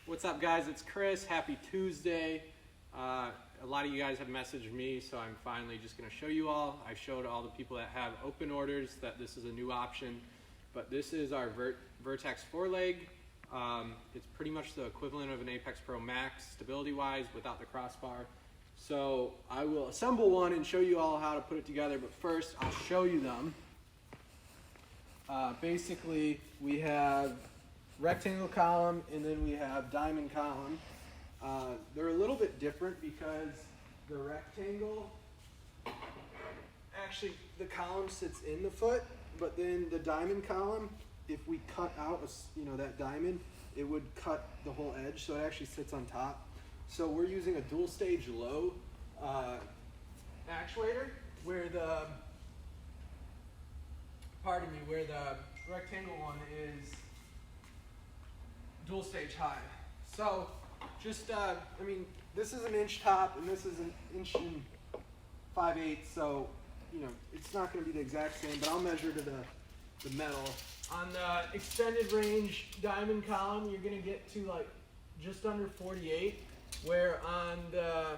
What's up, guys? It's Chris. Happy Tuesday. A lot of you guys have messaged me, so I'm finally just going to show you all. I showed all the people that have open orders that this is a new option, but this is our Vertex 4-leg. It's pretty much the equivalent of an Apex Pro Max stability-wise without the crossbar. So I will assemble one and show you all how to put it together, but first I'll show you them. Basically, we have rectangle column and then we have diamond column. They're a little bit different because the rectangle, actually the column sits in the foot, but then the diamond column, if we cut out that diamond, it would cut the whole edge, so it actually sits on top. So we're using a dual stage low actuator where the rectangle one is dual stage high. So just, this is an inch top and this is an inch and 5/8, so, it's not going to be the exact same, but I'll measure to the metal. On the extended range diamond column, you're going to get to like just under 48, where on the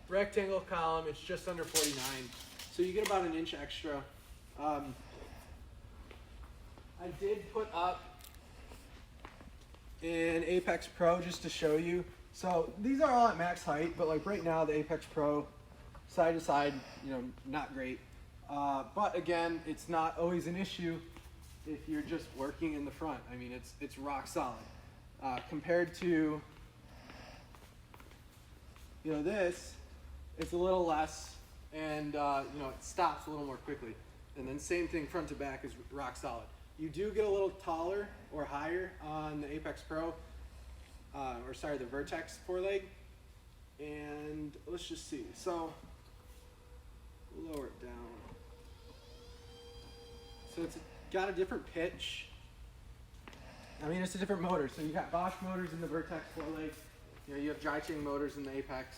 rectangle column, it's just under 49. So you get about an inch extra. I did put up an Apex Pro just to show you. So these are all at max height, but like right now the Apex Pro side to side, not great. But again, it's not always an issue if you're just working in the front. I mean, it's rock solid. Compared to this, it's a little less, and it stops a little more quickly. And then same thing, front to back is rock solid. You do get a little taller or higher on the Apex Pro, the Vertex 4-leg. And let's just see. So lower it down. So it's got a different pitch. It's a different motor. So you got Bosch motors in the Vertex 4-leg. You have dry chain motors in the Apex.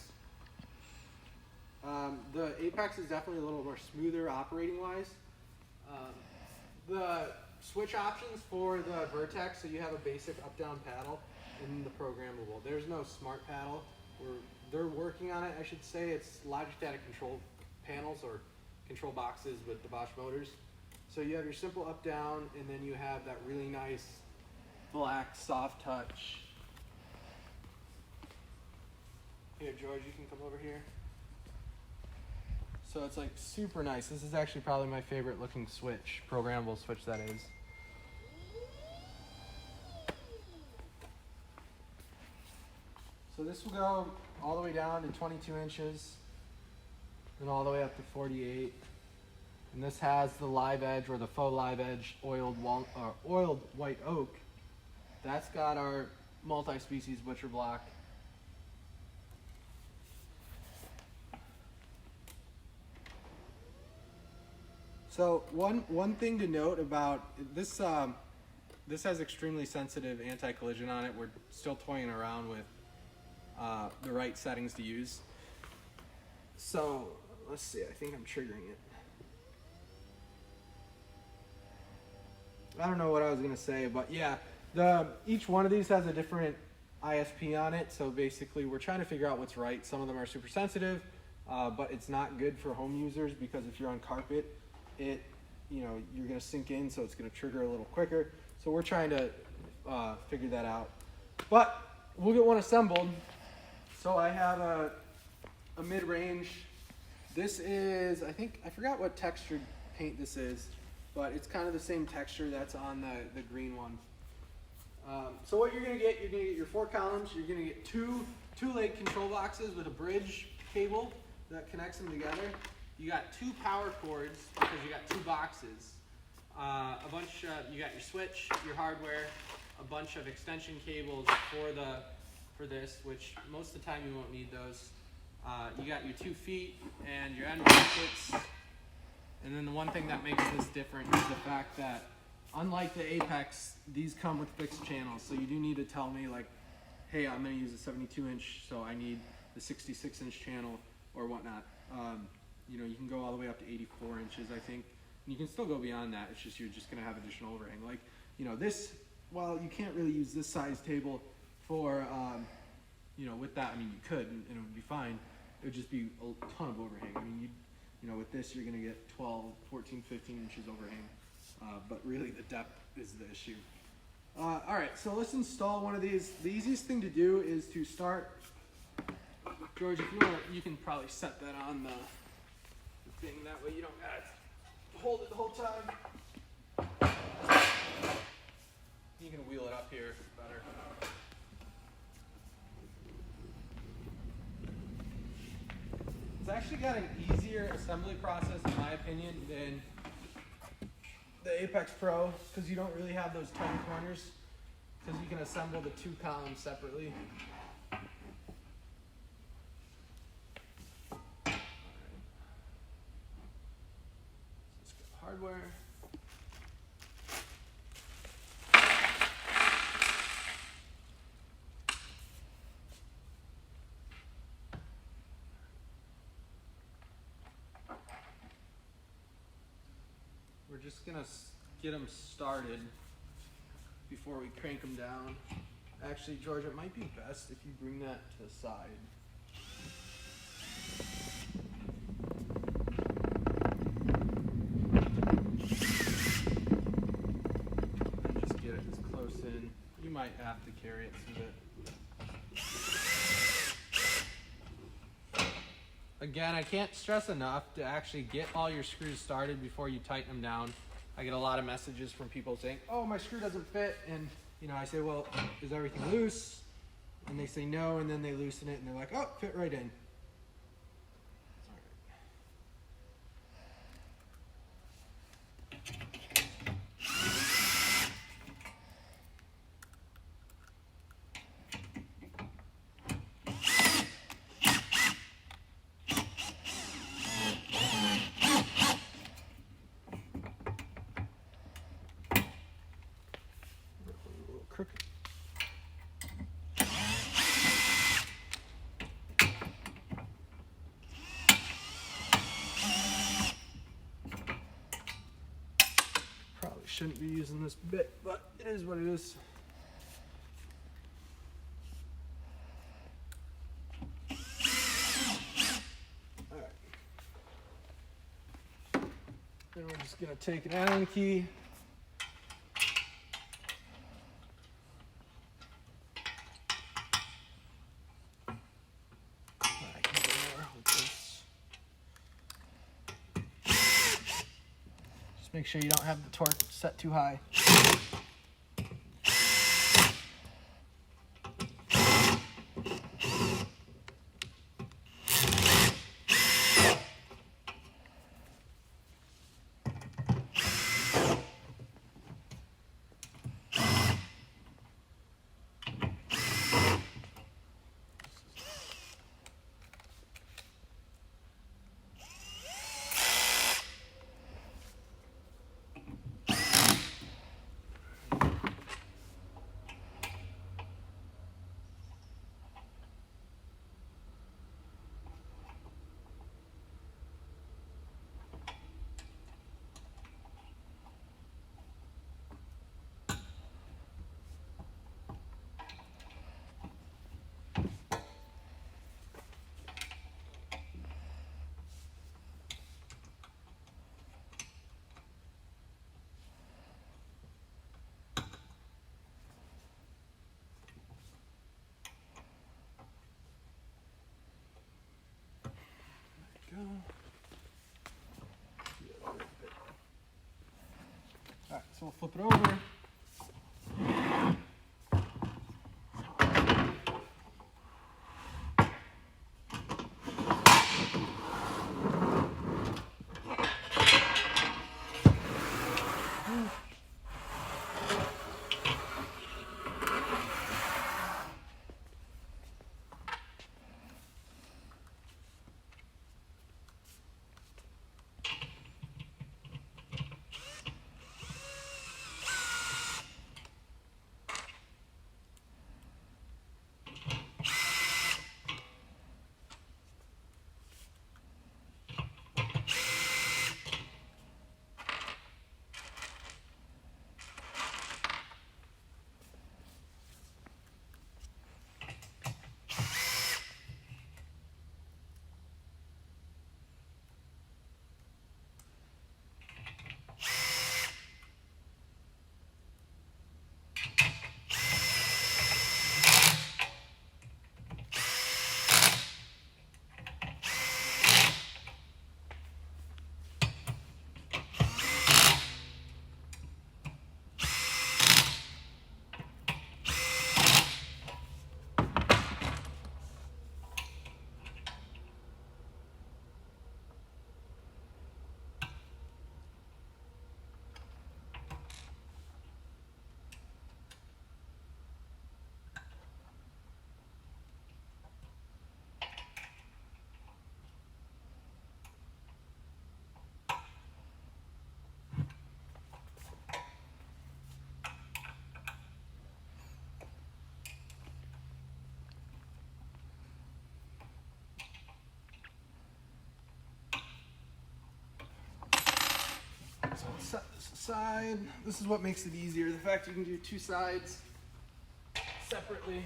The Apex is definitely a little more smoother operating wise. The switch options for the Vertex, so you have a basic up-down paddle and the programmable. There's no smart paddle. They're working on it, I should say. It's Logitech control panels or control boxes with the Bosch motors. So you have your simple up-down, and then you have that really nice black soft touch. Here, George, you can come over here. So it's like super nice. This is actually probably my favorite looking switch, programmable switch that is. So this will go all the way down to 22 inches and all the way up to 48. And this has the live edge or the faux live edge oiled white oak. That's got our multi-species butcher block. So one thing to note about this, this has extremely sensitive anti-collision on it. We're still toying around with the right settings to use. So let's see, I think I'm triggering it. I don't know what I was gonna say, but yeah, each one of these has a different ISP on it. So basically we're trying to figure out what's right. Some of them are super sensitive, but it's not good for home users because if you're on carpet, you're gonna sink in, so it's gonna trigger a little quicker. So we're trying to figure that out. But we'll get one assembled. So I have a mid-range. This is, I forgot what textured paint this is, but it's kind of the same texture that's on the green one. So what you're gonna get your 4 columns. You're gonna get two leg control boxes with a bridge cable that connects them together. You got 2 power cords because you got 2 boxes. You got your switch, your hardware, a bunch of extension cables for this, which most of the time you won't need those. You got your 2 feet and your end brackets. And then the one thing that makes this different is the fact that unlike the Apex, these come with fixed channels. So you do need to tell me like, hey, I'm gonna use a 72 inch, so I need the 66 inch channel or whatnot. You can go all the way up to 84 inches, I think. And you can still go beyond that. It's just, you're just gonna have additional overhang. Like, this, while you can't really use this size table for, you know, with that, I mean, you could, and it would be fine. It would just be a ton of overhang. I mean, you know, with this, you're going to get 12, 14, 15 inches overhang. But really, the depth is the issue. All right, so let's install one of these. The easiest thing to do is to start, George, if you want, you can probably set that on the thing. That way you don't have to hold it the whole time. You can wheel it up here if it's better. It's actually got an easier assembly process, in my opinion, than the Apex Pro, because you don't really have those tight corners, because you can assemble the two columns separately. Alright. Let's go hardware. We're just gonna get them started before we crank them down. Actually, George, it might be best if you bring that to the side. And just get it as close in. You might have to carry it through it. Again, I can't stress enough to actually get all your screws started before you tighten them down. I get a lot of messages from people saying, oh, my screw doesn't fit. And, you know, I say, well, is everything loose? And they say no, and then they loosen it, and they're like, oh, fit right in. Crooked. Probably shouldn't be using this bit, but it is what it is. All right. Then we're just gonna take an Allen key. Make sure you don't have the torque set too high. Alright, so we'll flip it over. side. This is what makes it easier. The fact you can do two sides separately.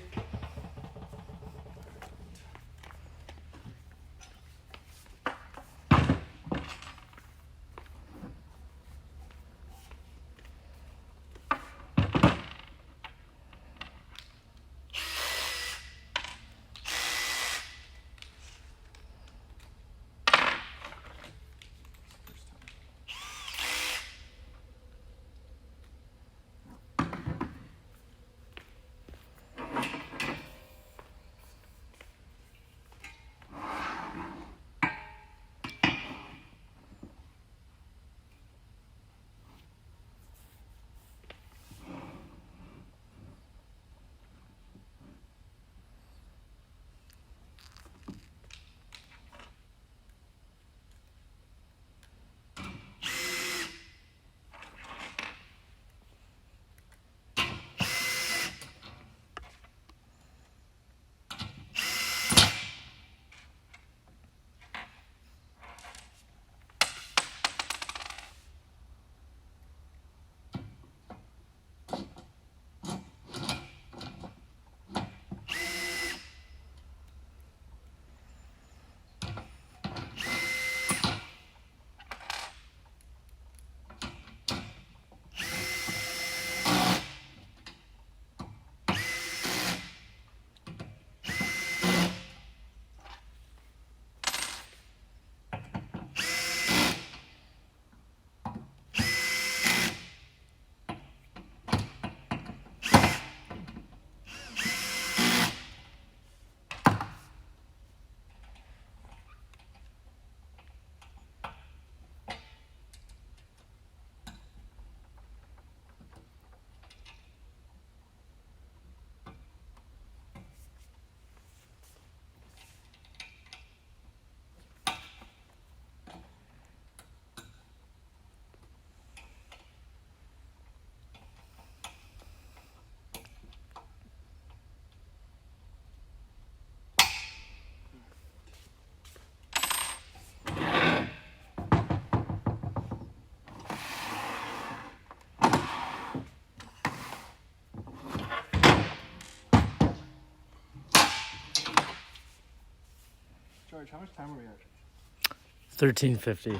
George, how much time are we at? 13:50.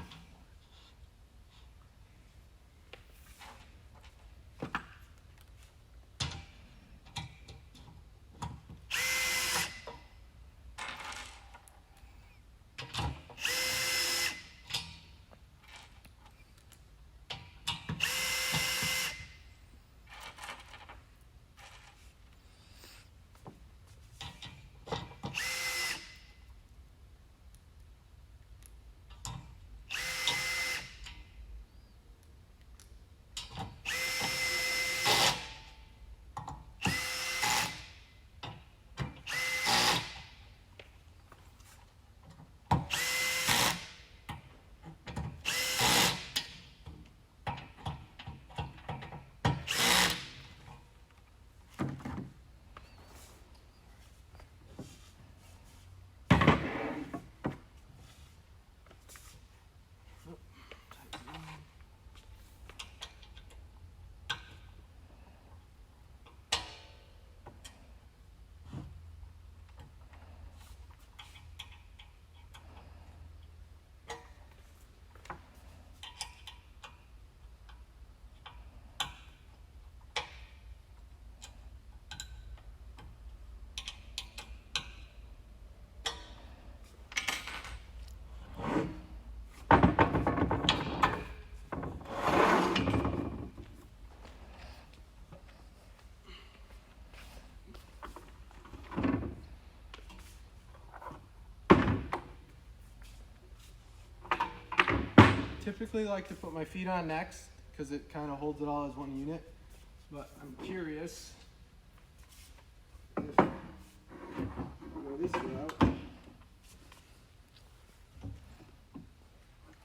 Typically like to put my feet on next because it kind of holds it all as one unit, but I'm curious if we go this route,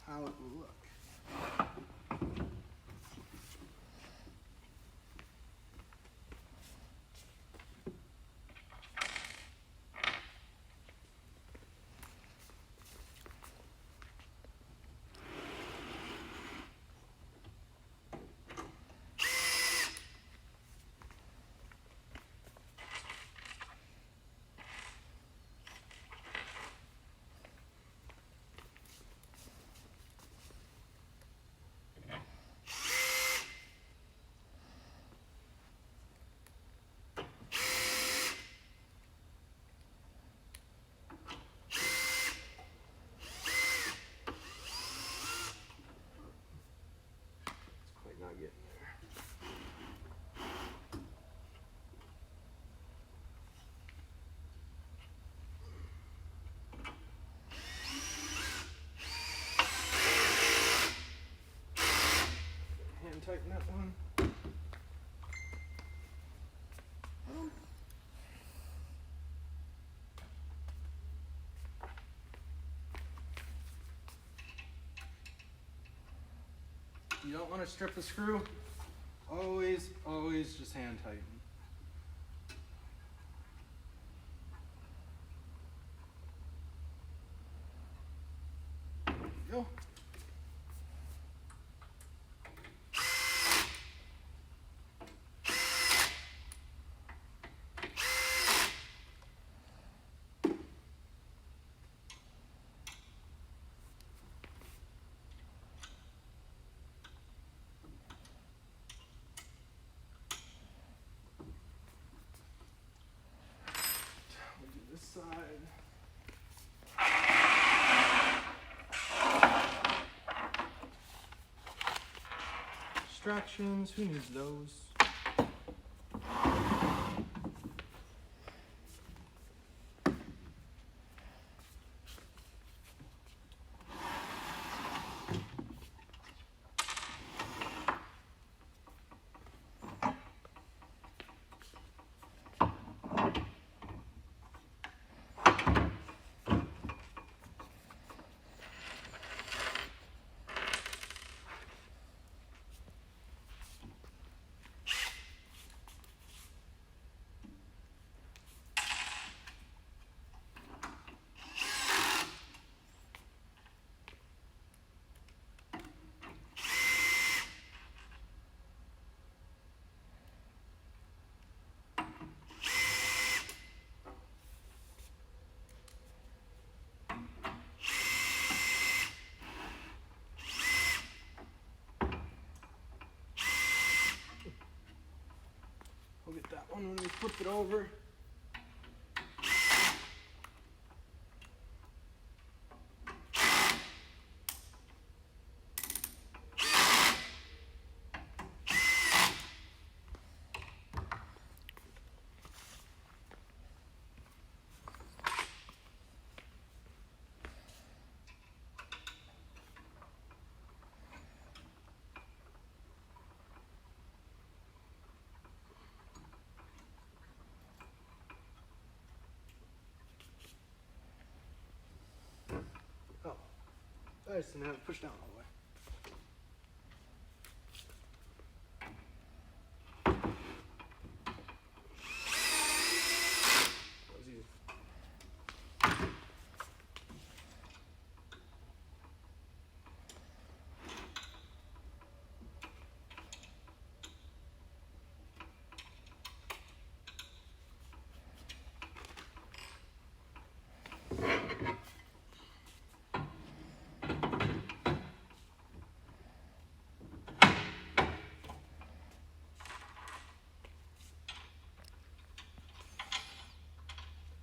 how it will look. you don't want to strip the screw, always just hand tighten. There we go. Side. Distractions, who needs those? We'll get that one when we flip it over. I just didn't have it pushed down all the way. That was easy.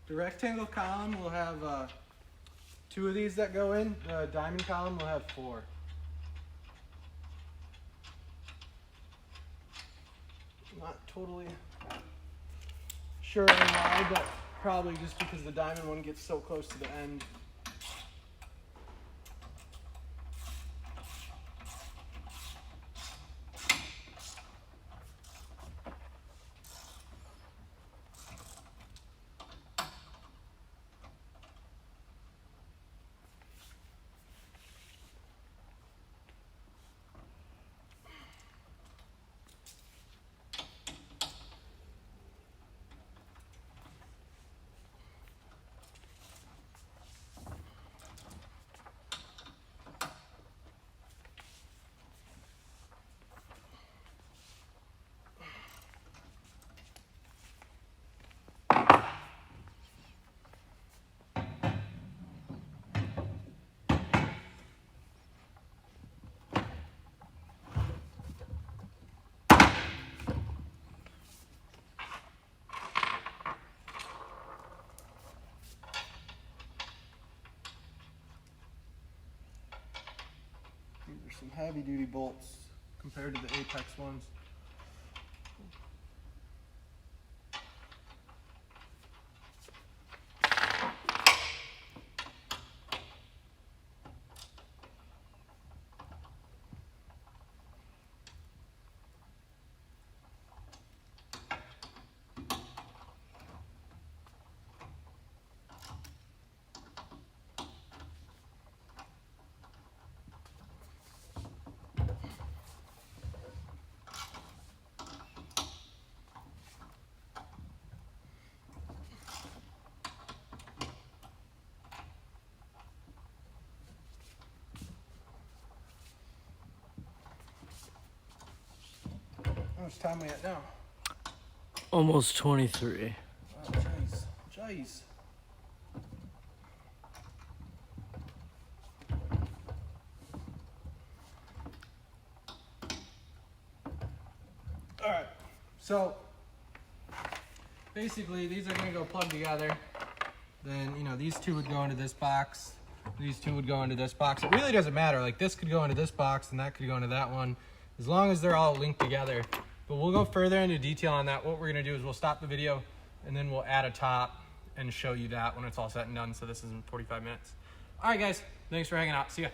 The rectangle column will have 2 of these that go in. The diamond column will have 4. Not totally sure on why, but probably just because the diamond one gets so close to the end. These are some heavy duty bolts compared to the Apex ones. much time are we at now? Almost 23. Oh, jeez. Jeez. All right. So basically, these are going to go plug together. Then, you know, these two would go into this box. These two would go into this box. It really doesn't matter. Like, this could go into this box and that could go into that one, as long as they're all linked together. But we'll go further into detail on that. What we're going to do is we'll stop the video and then we'll add a top and show you that when it's all set and done. So this isn't 45 minutes. All right, guys. Thanks for hanging out. See ya.